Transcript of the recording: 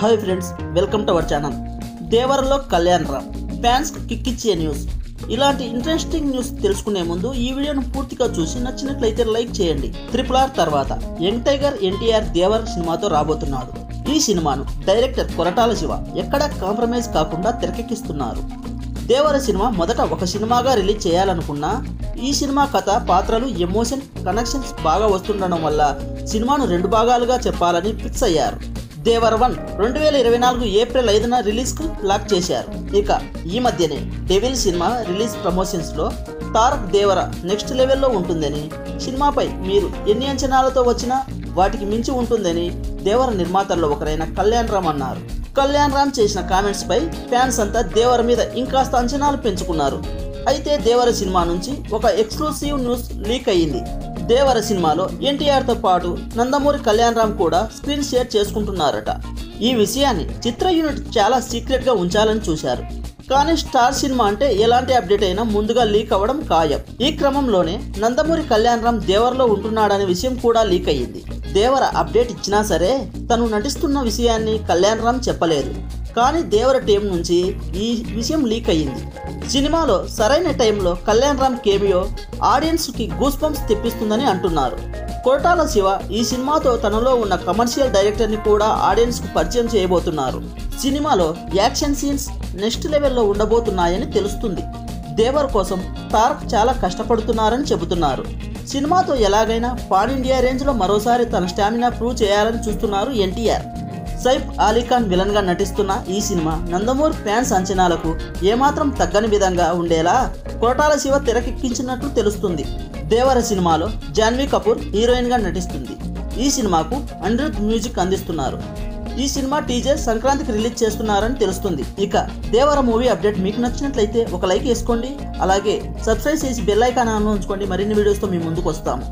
Hi friends, welcome to our channel. దేవరలో Kalyan Ram fans కిక్కిచ్చే news. ఇలాంటి ఇంట్రెస్టింగ్ న్యూస్ తెలుసుకునే ముందు ఈ వీడియోను పూర్తిగా చూసి నచ్చినట్లయితే లైక్ చేయండి. RRR తర్వాత యంగ్ టైగర్ ఎన్టీఆర్ దేవర్ సినిమాతో రాబోతున్నాడు. ఈ సినిమాను డైరెక్టర్ కొరటాల శివ ఎక్కడా కాంప్రమైజ్ కాకుండా తెరకెక్కిస్తున్నారు. దేవర సినిమా మొదట ఒక సినిమాగా రిలీజ్ చేయాలనుకున్నా ఈ సినిమా కథ, పాత్రలు, ఎమోషన్, కనెక్షన్స్ బాగా వస్తుండడం వల్ల సినిమాను 2 భాగాలుగా చెప్పాలని ఫిక్స్ అయ్యారు. దేవర్ 1 2024 ఏప్రిల్ 5న రిలీజ్కు లాక్ చేశారు. ఇక ఈ మధ్యనే డెవిల్ సినిమా రిలీజ్ ప్రమోషన్స్లో తారక్ దేవర నెక్స్ట్ లెవెల్లో ఉంటుందని, సినిమాపై మీరు ఎన్ని అంచనాలతో వచ్చినా వాటికి మించి ఉంటుందని దేవర నిర్మాతల్లో ఒకరైన కళ్యాణ్ రామ్ అన్నారు. కళ్యాణ్ రామ్ చేసిన కామెంట్స్ పై ఫ్యాన్స్ అంతా దేవర మీద ఇంకాస్త అంచనాలు పెంచుకున్నారు. అయితే దేవర సినిమా నుంచి ఒక ఎక్స్క్లూసివ్ న్యూస్ లీక్ అయ్యింది. దేవర సినిమాలో ఎన్టీఆర్తో పాటు నందమూరి కళ్యాణ్ రామ్ కూడా స్క్రీన్ షేర్ చేసుకుంటున్నారట. ఈ విషయాన్ని చిత్ర యూనిట్ చాలా సీక్రెట్గా ఉంచాలని చూశారు. కానీ స్టార్ సినిమా అంటే ఎలాంటి అప్డేట్ అయినా ముందుగా లీక్ అవ్వడం ఖాయం. ఈ క్రమంలోనే నందమూరి కళ్యాణ్ రామ్ దేవరలో ఉంటున్నాడనే విషయం కూడా లీక్ అయ్యింది. దేవర అప్డేట్ ఇచ్చినా సరే తను నటిస్తున్న విషయాన్ని కళ్యాణ్ రామ్ చెప్పలేదు. కానీ దేవర టీం నుంచి ఈ విషయం లీక్ అయ్యింది. సినిమాలో సరైన టైంలో కళ్యాణ్ రామ్ కేమియో ఆడియన్స్కి గూస్ బంప్స్ తెప్పిస్తుందని అంటున్నారు. కొరటాల శివ ఈ సినిమాతో తనలో ఉన్న కమర్షియల్ డైరెక్టర్ని కూడా ఆడియన్స్కు పరిచయం చేయబోతున్నారు. సినిమాలో యాక్షన్ సీన్స్ నెక్స్ట్ లెవెల్లో ఉండబోతున్నాయని తెలుస్తుంది. దేవర్ కోసం తారక్ చాలా కష్టపడుతున్నారని చెబుతున్నారు. సినిమాతో ఎలాగైనా పాన్ ఇండియా రేంజ్లో మరోసారి తన స్టామినా ప్రూవ్ చేయాలని చూస్తున్నారు ఎన్టీఆర్. సైఫ్ అలీఖాన్ విలన్గా నటిస్తున్న ఈ సినిమా నందమూరి ఫ్యాన్స్ అంచనాలకు ఏమాత్రం తగ్గని విధంగా ఉండేలా కొరటాల శివ తెరకెక్కించినట్లు తెలుస్తుంది. దేవర సినిమాలో జాన్వీ కపూర్ హీరోయిన్గా నటిస్తుంది. ఈ సినిమాకు అనిరుద్ మ్యూజిక్ అందిస్తున్నారు. ఈ సినిమా టీజర్ సంక్రాంతికి రిలీజ్ చేస్తున్నారని తెలుస్తుంది. ఇక దేవర మూవీ అప్డేట్ మీకు నచ్చినట్లయితే ఒక లైక్ వేసుకోండి. అలాగే సబ్స్క్రైబ్ చేసి బెల్ ఐకాన్ ఆన్లో ఉంచుకోండి. మరిన్ని వీడియోస్తో మీ ముందుకు వస్తాము.